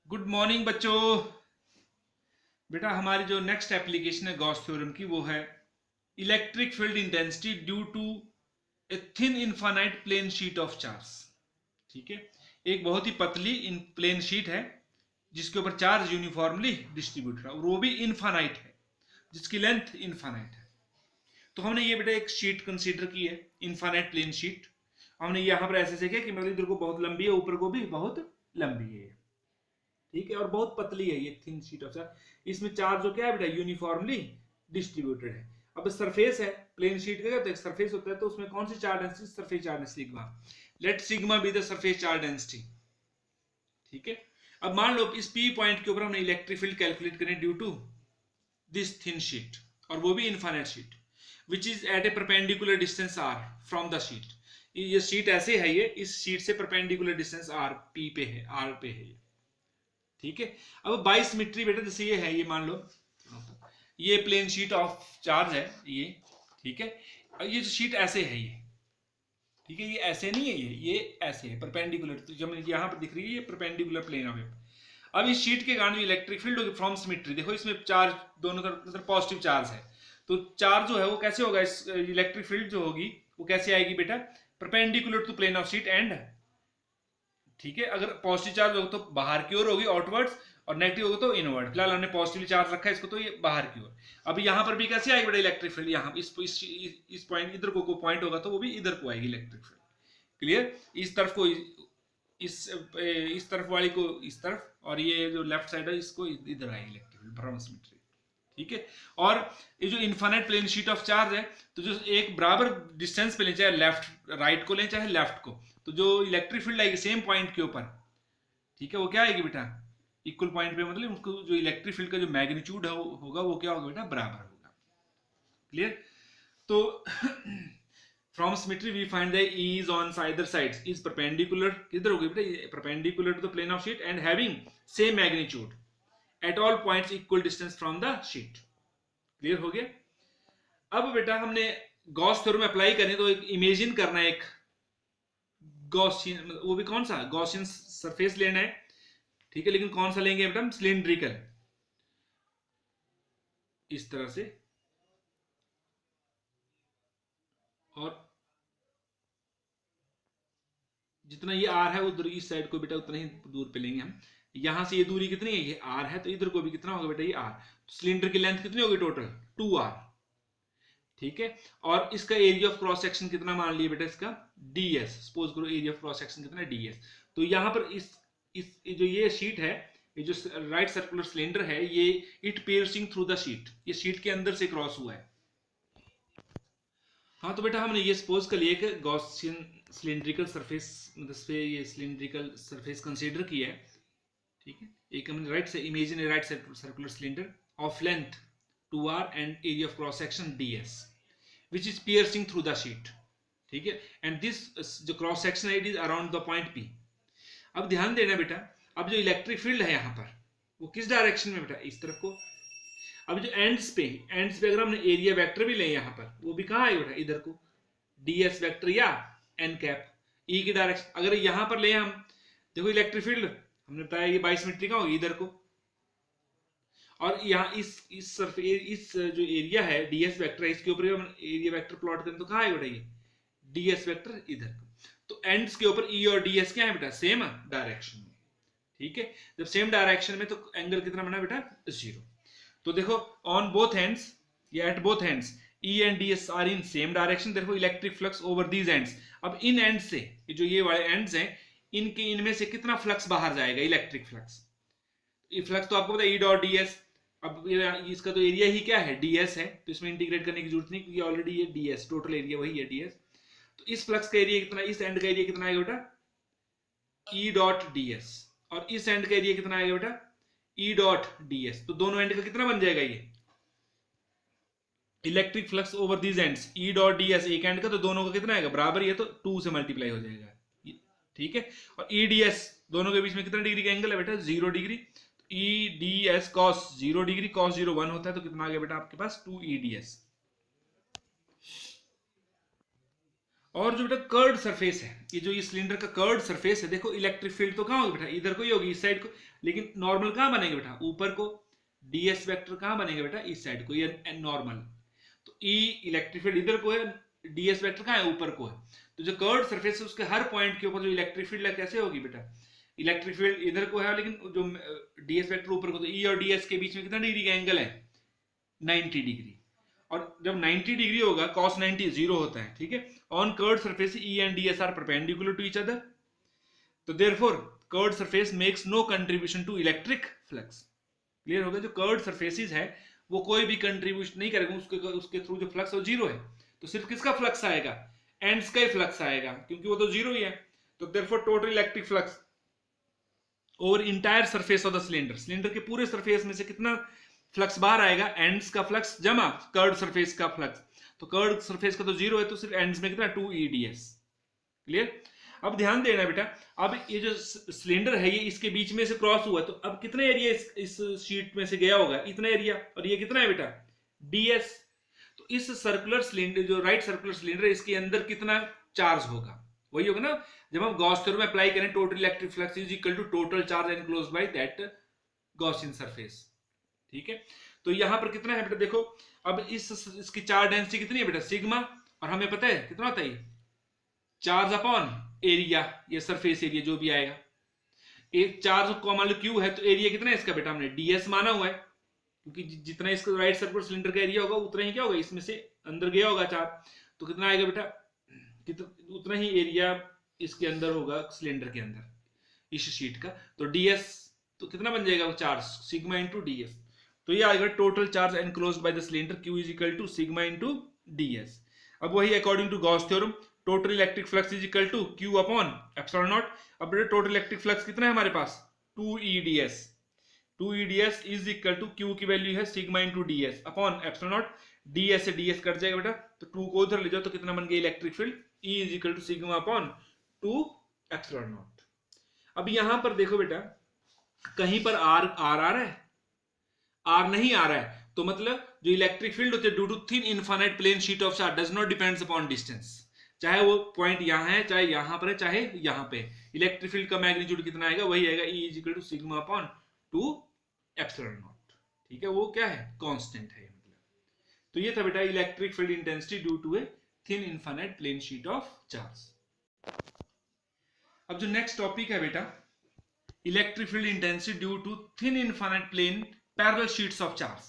Good morning बच्चों। बेटा हमारी जो नेक्स्ट एप्लीकेशन है गॉस थ्योरम की वो है electric field intensity due to a thin infinite plane sheet of charge. ठीक है, एक बहुत ही पतली इन प्लेन शीट है जिसके ऊपर चार्ज यूनिफॉर्मली डिस्ट्रीब्यूटेड है और वो भी इनफाइनाइट है जिसकी लेंथ इनफाइनाइट है। तो हमने ये बेटा एक शीट कंसीडर की है, इनफाइनाइट प्लेन शीट। हमने यहाँ पर ऐसे किया कि मतलब इधर को बहुत लंबी है, ऊपर को भी बहुत लंबी है, ठीक है, और बहुत पतली है ये थिन शीट ऑफ चार्ज। इसमें चार्ज जो क्या है बेटा यूनिफॉर्मली डिस्ट्रीब्यूटेड है। अब सरफेस है प्लेन शीट का, तो एक सरफेस होता है, तो उसमें कौन सी charge density? Surface charge density sigma. Let sigma be the surface charge density. ठीक है, अब मान लो इस पी पॉइंट के ऊपर हमने इलेक्ट्रिक फील्ड कैलकुलेट करें due to this thin sheet, और वो भी infinite sheet which is at a perpendicular distance R from the sheet. ये शीट ऐसे है, ये इस शीट से परपेंडिकुलर डिस्टेंस आर पी पे है, आर पे है ये। ठीक है, अब बाइसिमेट्री बेटा जैसे ये है, ये मान लो ये प्लेन शीट ऑफ चार्ज है ये। ठीक है, ये जो शीट ऐसे है ये, ठीक है, ये ऐसे नहीं है, ये ऐसे है परपेंडिकुलर। तो जब यहाँ पर दिख रही है ये परपेंडिकुलर प्लेन ऑफ। अब इस शीट के कारण इलेक्ट्रिक फील्ड होगी फ्रॉम सिमेट्री, देखो इसमें चार्ज दोनों तरफ पॉजिटिव चार्ज है, तो चार्ज जो है वो कैसे होगा, इस इलेक्ट्रिक फील्ड जो होगी वो कैसे आएगी बेटा? Perpendicular to plane of sheet and, ठीक है, अगर पॉजिटिव चार्ज होगा तो बाहर की ओर होगी आउटवर्ड्स, और नेगेटिव होगा तो इनवर्ड। फिलहाल हमने पॉजिटिव चार्ज रखा है इसको, तो ये बाहर की ओर। अब यहाँ पर भी कैसे आएगी बेटा इलेक्ट्रिक फील्ड? यहाँ इस पॉइंट इधर को पॉइंट होगा तो वो भी इधर को आएगी इलेक्ट्रिक फील्ड। क्लियर? इस तरफ को इस तरफ वाली को इस तरफ, और ये जो लेफ्ट साइड है इसको इधर आएगी इलेक्ट्रिक फील्ड फ्रॉम सिमेट्री। ठीक है, और ये जो infinite plane sheet of charge है, तो जो एक बराबर डिस्टेंस पे लें, चाहे लेफ्ट राइट को लें चाहे लेफ्ट को, तो जो इलेक्ट्रिक फील्ड आएगी सेम पॉइंट के ऊपर, ठीक है, वो क्या आएगी बेटा? इक्वल पॉइंट पे, मतलब उसको जो इलेक्ट्रिक फील्ड का जो मैग्नीट्यूड है होगा वो क्या होगा बेटा? बराबर होगा। क्लियर? तो from symmetry we find the E is on either sides is perpendicular, किधर होगी बेटा? perpendicular to the plane of sheet and having same magnitude at all points equal distance from the sheet। Clear हो गया? अब बेटा हमने Gauss theorem apply करें तो एक इमेजिन करना है, एक गॉसियन, वो भी कौन सा? गॉसियन सरफेस लेना है। ठीक है, लेकिन कौन सा लेंगे बेटा? सिलिंड्रिकल, इस तरह से, और जितना ये आर है उधर इस साइड को बेटा उतना ही दूर पे लेंगे हम। यहां से ये दूरी कितनी है? ये आर है, तो इधर को भी कितना होगा बेटा? ये आर। तो सिलेंडर की लेंथ कितनी होगी टोटल? 2r। ठीक है, और इसका एरिया ऑफ क्रॉस सेक्शन कितना मान लिया बेटा? इसका ds, सपोज करो एरिया ऑफ क्रॉस सेक्शन कितना है? ds। तो यहां पर इस जो ये शीट है, ये जो राइट सर्कुलर सिलेंडर है, ये it piercing through the sheet, ये शीट के अंदर से क्रॉस हुआ है। हाँ, तो बेटा हमने ये सपोज कर लिया कि गॉसियन सिलिंड्रिकल सरफेस, मतलब ये सिलिंड्रिकल सरफेस कंसीडर किया है। ठीक है, एक हमने राइट से imagine right circular cylinder of length 2r and area of cross section ds which is piercing through the sheet। ठीक है, एंड दिस जो क्रॉस सेक्शन है it is around the point P। अब ध्यान देना बेटा, अब जो इलेक्ट्रिक फील्ड है यहाँ पर वो किस डायरेक्शन में बेटा? इस तरफ को। अब जो एंड्स पे अगर हमने एरिया वेक्टर भी लें यहाँ पर, वो भी कहाँ है बेटा? इधर को, ds वेक्टर या n कैप E की डायरेक्शन। अगर यहाँ पर ले हम, देखो इलेक्ट्रिक फील्ड हमने बताया ये बाइसिमेट्री का होगी इधर को, और यहाँ इस जो एरिया है ds वेक्टर है, इसके ऊपर हम एरिया वेक्टर प्लॉट करें तो कहाँ है बेटा? ये ds वेक्टर इधर को। तो एंड्स के ऊपर E और ds क्या है बेटा? सेम डायरेक्शन में। ठीक है, जब सेम डायरेक्शन में तो एंगल कितना बना बेटा? 0। तो देखो ऑन बोथ एंड्स या at both ends E and ds are in same direction, देखो electric flux over these ends. अब इन एंड से जो ये वाले एंड्स हैं, इनमें से कितना फ्लक्स बाहर जाएगा? Electric flux. ये फ्लक्स तो आपको पता है E डॉट ds। अब इसका तो एरिया ही क्या है? ds है, तो इसमें इंटीग्रेट करने की जरूरत नहीं क्योंकि ऑलरेडी ये ds टोटल एरिया वही है ds। तो इस फ्लक्स का एरिया कितना, इस एंड का एरिया कितना आएगा बेटा? E डॉट ds, और इस एंड का एरिया कितना आएगा बेटा? E dot ds। तो दोनों एंड का कितना बन जाएगा? ये electric flux over these ends E dot ds एक एंड का, तो दोनों का कितना आएगा? बराबर, ये तो 2 से मल्टीप्लाई हो जाएगा। ठीक है, और E ds दोनों के बीच में कितना डिग्री का एंगल है बेटा? 0 degree. E ds cos 0 degree, cos 0 1 होता है, तो कितना आ गया बेटा आपके पास? 2 E ds। और जो बेटा कर्ड सरफेस है, ये सिलेंडर का कर्ड सरफेस है, देखो इलेक्ट्रिक फील्ड तो कहाँ होगी बेटा, इधर को ही होगी, इस साइड को, लेकिन नॉर्मल कहाँ बनेंगे बेटा, ऊपर को। ds वेक्टर कहाँ बनेंगे बेटा, इस साइड को, ये नॉर्मल। तो E इलेक्ट्रिक फील्ड इधर को है, ds वेक्टर कहाँ है, ऊपर को है। तो जो कर्ड सरफेस है उसके हर पॉइंट के ऊपर जो इलेक्ट्रिक फील्ड है कैसे होगी बेटा, इलेक्ट्रिक फील्ड इधर को है, लेकिन जो ds वेक्टर ऊपर को, तो E और ds के बीच में कितना डिग्री का एंगल है, 90 डिग्री। और जब 90 डिग्री होगा cos 90 0 होता है, ठीक है। On curved surface E and ds are perpendicular to each other, तो therefore curved surface makes no contribution to electric flux. Clear हो गया, जो कर्ड सरफेसेस है वो कोई भी कंट्रीब्यूशन नहीं करेगा, उसके थ्रू जो फ्लक्स है वो जीरो है। तो सिर्फ किसका फ्लक्स आएगा, एंड्स का ही फ्लक्स आएगा, क्योंकि वो तो जीरो ही है। तो therefore total electric flux over entire surface of the cylinder, cylinder के पूरे सरफेस में से कितना फ्लक्स बाहर आएगा, एंड्स का फ्लक्स जमा कर्ड सरफेस का फ्लक्स। तो कर्ड सरफेस का तो जीरो है, तो सिर्फ एंड्स में कितना 2EDS। क्लियर। अब ध्यान देना बेटा, अब ये जो सिलेंडर है ये इसके बीच में से क्रॉस हुआ, तो अब कितना एरिया इस शीट में से गया होगा, इतना एरिया, और ये कितना है बेटा ds। तो इस सर्कुलर सिलेंडर, जो राइट सर्कुलर सिलेंडर है, इसके अंदर कितना चार्ज होगा, वही होगा ना जब हम गॉस थ्योरम में अप्लाई करें, total electric flux is equal to total charge enclosed by that Gaussian surface. ठीक है, तो यहां पर कितना है बेटा, देखो अब इसकी चार्ज डेंसिटी कितनी है बेटा, सिग्मा, और हमें पता है कितना होता है चार्ज अपॉन एरिया, ये सरफेस एरिया जो भी आएगा, एक चार्ज को मान लो क्यू है, तो एरिया कितना है इसका बेटा, हमने ds माना हुआ है, क्योंकि जितना इसका राइट सर्कुलर सिलेंडर का एरिया होगा उतना ही क्या होगा, इसमें से अंदर गया होगा चार्ज, तो कितना आएगा बेटा, उतना ही एरिया इसके अंदर होगा, सिलेंडर के अंदर इस शीट का। तो ds तो कितना बन जाएगा वो चार्ज, सिग्मा इंटू ds। तो ये आएगा total charge enclosed by the cylinder q is equal to sigma into ds। अब वही according to Gauss theorem, total electric flux is equal to q upon epsilon naught. अब बेटा total electric flux कितना है हमारे पास, 2EDS। 2EDS is equal to q की value है sigma into ds upon epsilon naught, ds से ds cut जाएगा बेटा, तो 2 को उधर ले जाओ, तो कितना बन गया electric field, E is equal to sigma upon 2 epsilon naught. अब यहां पर देखो बेटा, कहीं पर r आ रहा है, r नहीं आ रहा है, तो मतलब जो इलेक्ट्रिक फील्ड होते हैं due to thin infinite plane sheet of charge does not depends upon distance, चाहे वो पॉइंट यहां है, चाहे यहां पर है, चाहे यहां पे, इलेक्ट्रिक फील्ड का मैग्नीट्यूड कितना आएगा, वही आएगा E is equal to sigma upon 2 epsilon naught. ठीक है, वो क्या है, कांस्टेंट है मतलब। तो ये था बेटा electric field intensity due to a thin infinite plane sheet of charge. अब जो नेक्स्ट टॉपिक है बेटा, electric field intensity due to thin infinite plane parallel sheets of charge.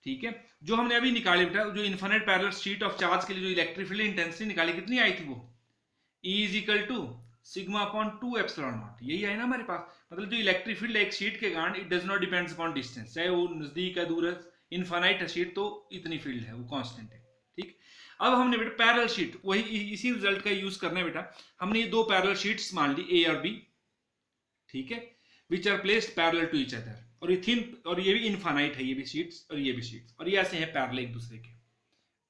ठीक है, जो हमने अभी निकाली बेटा, जो infinite parallel sheet of charge के लिए जो इलेक्ट्रिक फील्ड इंटेंसिटी निकाली, कितनी आई थी वो, E is equal to sigma upon 2 epsilon naught, यही है ना हमारे पास। मतलब जो इलेक्ट्रिक फील्ड एक शीट के कारण, it does not depends upon distance, चाहे वो नजदीक है दूर है, इनफाइनाइट है शीट, तो इतनी फील्ड है, वो कांस्टेंट है। ठीक, अब हमने बेटा पैरेलल शीट, वही इसी रिजल्ट का यूज करना है बेटा। हमने ये दो पैरेलल शीट्स मान ली, A और B, ठीक है, which are placed parallel to each other, और ये थिन, और ये भी इनफाइनाइट है, ये भी शीट्स और ये भी शीट्स, और ये ऐसे हैं पैरेलल एक दूसरे के।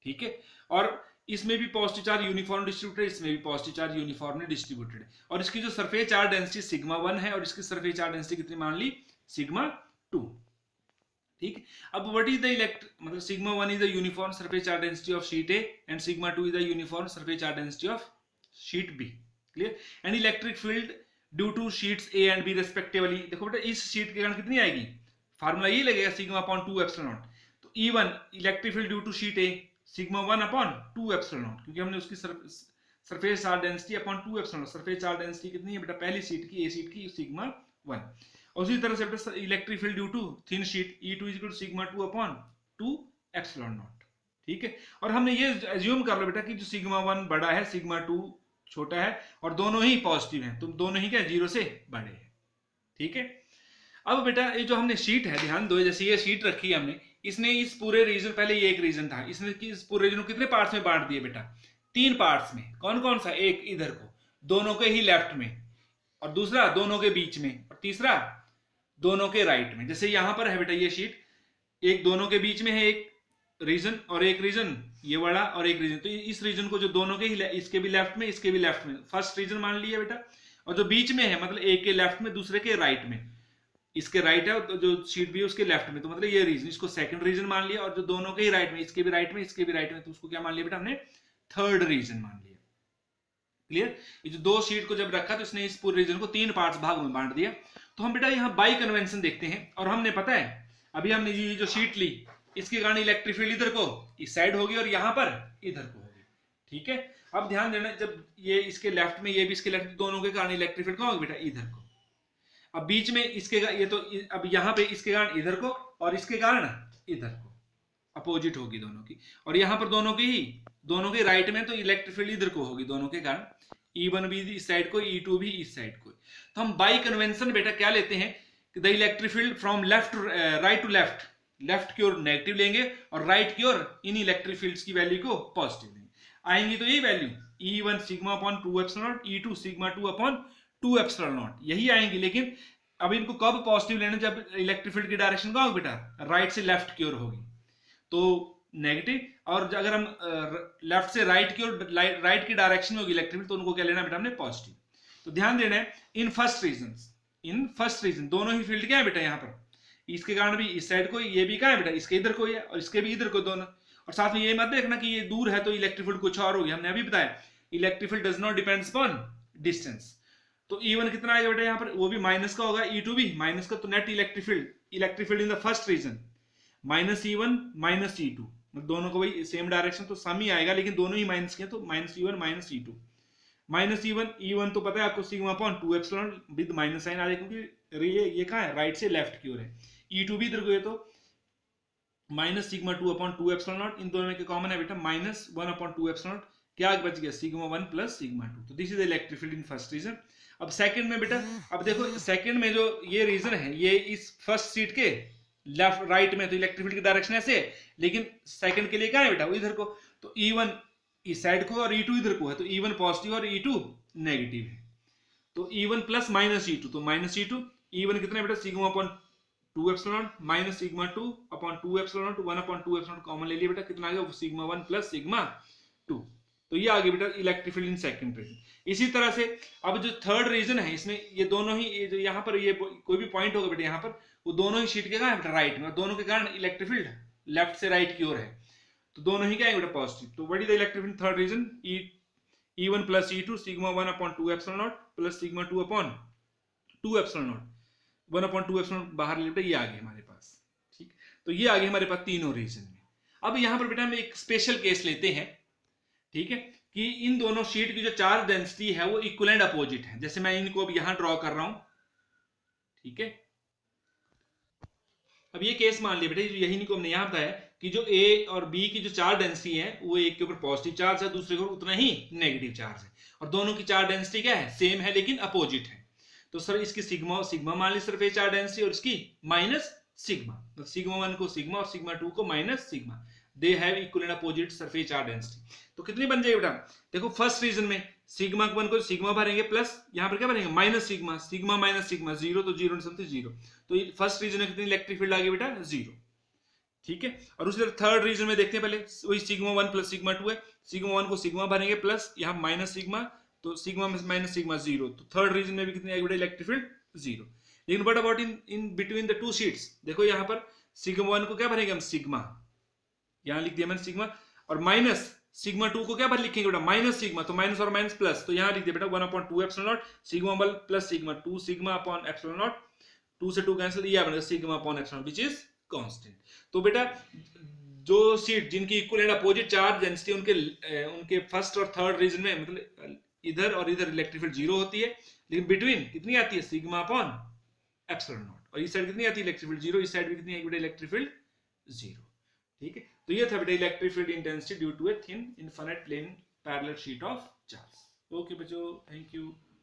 ठीक है, और इसमें भी पॉजिटिव चार्ज यूनिफॉर्म डिस्ट्रीब्यूटेड, इसमें भी पॉजिटिव चार्ज यूनिफॉर्मली डिस्ट्रीब्यूटेड है, और इसकी जो सरफेस चार्ज डेंसिटी सिग्मा 1 है, और इसकी सरफेस चार्ज डेंसिटी कितनी मान ली, सिग्मा 2। ठीक, अब व्हाट इज द मतलब sigma 1 is the uniform surface charge density of sheet A and sigma 2 is the uniform surface charge density of sheet B। Clear, and electric field due to sheets A and B respectively, देखो बेटा इस sheet के कारण कितनी आएगी, formula ये लगेगा sigma upon 2 epsilon naught. तो E1 electric field due to sheet A sigma 1 upon 2 epsilon naught, क्योंकि हमने उसकी surface charge density upon 2 epsilon naught, surface charge density कितनी है बेटा, पहली शीट की, A शीट की, सिग्मा 1। और उसी तरह से बेटा electric field due to thin sheet E2 equal to sigma 2 upon 2 epsilon naught. ठीक है, और हमने ये अज्यूम कर लो बेटा कि जो सिग्मा 1 बड़ा है, सिग्मा 2 छोटा है, और दोनों ही पॉजिटिव हैं, तो दोनों ही क्या जीरो से बड़े हैं। ठीक है, अब बेटा ये जो हमने शीट है, ध्यान दो, जैसे ये शीट रखी है हमने, इसने इस पूरे रीजन, पहले ये एक रीजन था, इसने इस पूरे रीजन को कितने पार्ट्स में बांट दिए बेटा, 3 पार्ट्स में। कौन कौन सा, एक इधर को, दोनों के ही लेफ्ट में, और दूसरा दोनों के बीच में, और तीसरा दोनों के राइट में। जैसे यहां पर है बेटा ये शीट, एक दोनों के बीच में है एक रीजन, और एक रीजन ये वाला, और एक रीजन, तो इस रीजन को जो दोनों के ही, इसके भी लेफ्ट में, इसके भी लेफ्ट में, फर्स्ट रीजन मान लिया बेटा, और जो बीच में है मतलब एक के लेफ्ट में, दूसरे के राइट में, इसके राइट है, तो जो शीट भी है उसके लेफ्ट में, तो मतलब ये रीजन, इसको सेकंड रीजन मान लिया, और जो दोनों के ही राइट में, इसके भी राइट में, इसके भी राइट में, तो उसको क्या मान लिया बेटा हमने, थर्ड रीजन मान लिया। क्लियर। ये जो दो शीट को जब रखा तो इसने इस पूरे रीजन को 3 पार्ट्स भाग में बांट दिया। तो हम बेटा यहाँ बाई कन्वेंशन देखते हैं, और हमने पता है अभी हमने ये जो शीट ली इसके कारण इलेक्ट्रिक फील्ड इधर को इस साइड होगी और यहाँ पर इधर को होगी, ठीक है। अब ध्यान देना, जब ये इसके लेफ्ट में ये भी इसके लेफ्ट, दोनों के कारण इलेक्ट्रिक फील्ड कहाँ होगी बेटा, इधर को। अब बीच में इसके ये तो अब यहाँ पे इसके कारण इधर को और इसके कारण इधर को अपोजिट होगी दोनों की, और यहाँ पर दोनों के राइट में तो इलेक्ट्रिक फील्ड इधर को होगी दोनों के कारण, E1 भी इस साइड को, E2 भी इस साइड को। तो हम बाई कन्वेंशन बेटा क्या लेते हैं, the electric field from left right to left, left की ओर नेगेटिव लेंगे और राइट की ओर इन इलेक्ट्रिक फील्ड्स की वैल्यू को पॉजिटिव लेंगे। आएंगी तो यही value E1 sigma upon 2 epsilon naught, E2 sigma 2 upon 2 epsilon naught, यही आएंगी। लेकिन अब इनको कब पॉजिटिव लेना, जब इलेक्ट्रिक फील्ड की डायरेक्शन कहाँ होगी बेटा, राइट से लेफ्ट की ओर होगी तो नेगेटिव, और अगर हम लेफ्ट से राइट की ओर, राइट की डायरेक्शन में होगी इलेक्ट्रिक फील्ड, तो उनको क्या लेना बेटा हमने, पॉजिटिव। तो ध्यान देना है इन फर्स्ट रीजन दोनों ही फील्ड क्या है बेटा, यहाँ पर इसके कारण भी इस साइड को, ये भी कहाँ है बेटा, इसके इधर को है और इसके भी इधर को दोनों। और साथ में ये मत देखना कि ये दूर है तो इलेक्ट्रिक फील्ड कुछ और होगी, हमने अभी बताया electric field does not depends upon distance. तो E1 कितना आएगा बेटा यहाँ पर, वो भी माइनस का होगा, E2 भी माइनस का, तो net electric field in the first region minus E1 minus E2, दोनों को वही सेम डायरेक्शन तो सम ही आएगा, लेकिन दोनों ही माइनस किए तो minus E1 minus E2। Minus E1 तो पता है आपको sigma upon 2 epsilon with minus sign आ रहा है, क्योंकि ये कहाँ है, राइट से लेफ्ट की ओर है। E2 भी इधर को है तो minus sigma 2 upon 2 epsilon naught, इन दोनों में क्या कॉमन है बेटा, माइनस 1 अपॉन 2 एप्सिलॉन नॉट, क्या बच गया, सिग्मा 1 प्लस सिग्मा 2। तो this is electric field in first region. अब सेकंड में बेटा, अब देखो सेकंड में जो ये रीजन है, ये इस फर्स्ट सीट के लेफ्ट राइट में, तो इलेक्ट्रिक फील्ड की डायरेक्शन ऐसे है, लेकिन सेकंड के लिए क्या है बेटा, वो इधर को, तो E1 इस साइड को और E2 इधर को है, तो E1 पॉजिटिव और E2 नेगेटिव है। तो E1 प्लस माइनस E2, तो माइनस E2, E1 कितना है बेटा, sigma upon 2 epsilon minus sigma 2 upon 2 epsilon 1 upon 2 epsilon common ले लिया बेटा, कितना आ गया, सिग्मा 1 प्लस सिग्मा 2। तो ये आ गया बेटा electric field in second region. इसी तरह से अब जो थर्ड रीजन है, इसमें ये दोनों ही, ये जो यहाँ पर ये कोई भी पॉइंट होगा बेटा यहाँ पर, वो दोनों ही शीट के कहाँ है, राइट में, दोनों के कारण इलेक्ट्रिक फील्ड लेफ्ट से राइट की ओर है, तो दोनों ही क्या है बेटा, पॉजिटिव। तो what is the electric field third region, E1 plus E2 sigma 1 upon 2 epsilon naught plus sigma 2 upon 2 epsilon naught, 1 upon 2 epsilon बाहर ले बेटा, ये आ गया हमारे पास, ठीक। तो ये आ गया हमारे पास तीनों रीजन में। अब यहाँ पर बेटा हम एक स्पेशल केस लेते हैं, ठीक है, कि इन दोनों शीट की जो चार्ज डेंसिटी है वो इक्वल एंड अपोजिट है। जैसे मैं इनको अब यहां ड्रॉ कर रहा हूं, ठीक है। अब ये केस मान लिया बेटा, यही इनको हमने यहां बताया कि जो A और B की जो चार्ज डेंसिटी है वो एक के ऊपर पॉजिटिव चार्ज है, दूसरे के ऊपर उतना ही नेगेटिव चार्ज है, और दोनों की चार्ज डेंसिटी क्या है, सेम है लेकिन अपोजिट है। तो सर इसकी सिग्मा मान ली सरफेस चार्ज डेंसिटी, और इसकी माइनस सिग्मा, तो सिग्मा 1 को सिग्मा और सिग्मा 2 को minus sigma, they have equal and opposite surface charge density. तो कितनी बन जाएगी बेटा, देखो फर्स्ट रीजन में सिग्मा 1 को सिग्मा भरेंगे प्लस यहाँ पर क्या भरेंगे, minus sigma, sigma minus sigma 0, तो 0 समथिंग 0, तो फर्स्ट रीजन में कितनी इलेक्ट्रिक फील्ड आ गई बेटा, 0, ठीक है। और उसी तरह थर्ड रीजन में देखते हैं, पहले वही सिग्मा 1 प्लस सिग्मा 2 है, सिग्मा 1 को सिग्मा भरेंगे प्लस यहाँ माइनस सिग्मा, तो सिग्मा माइनस सिग्मा 0, तो थर्ड रीजन में भी कितनी आएगी बेटा, इलेक्ट्रिक फील्ड 0। लेकिन what about in between the two sheets, देखो यहाँ पर सिग्मा 1 को क्या भरेंगे हम, सिग्मा, यहाँ लिख दिया मैंने सिग्मा, और माइनस सिग्मा 2 को क्या भर लिखेंगे बेटा, माइनस सिग्मा, तो माइनस और माइनस प्लस, तो यहाँ लिख दिया बेटा 1 upon 2 epsilon not sigma 1 plus sigma 2 sigma upon epsilon not, 2 से 2 कैंसिल, ये बनेगा sigma upon epsilon which is constant. तो बेटा जो सीट जिनकी equal and opposite charge density, उनके फर्स्ट और थर्ड रीजन में मतलब इधर और इधर इलेक्ट्रिक फील्ड 0 होती है, लेकिन बिटवीन कितनी आती है, सिग्मा अपॉन एप्सिलॉन नॉट, और इस साइड कितनी आती है, इलेक्ट्रिक फील्ड 0, इस साइड भी कितनी आएगी बेटा, इलेक्ट्रिक फील्ड 0, ठीक है। तो ये था बेटा electric field intensity due to a thin infinite plane parallel sheet of charge. Okay बच्चों, थैंक यू।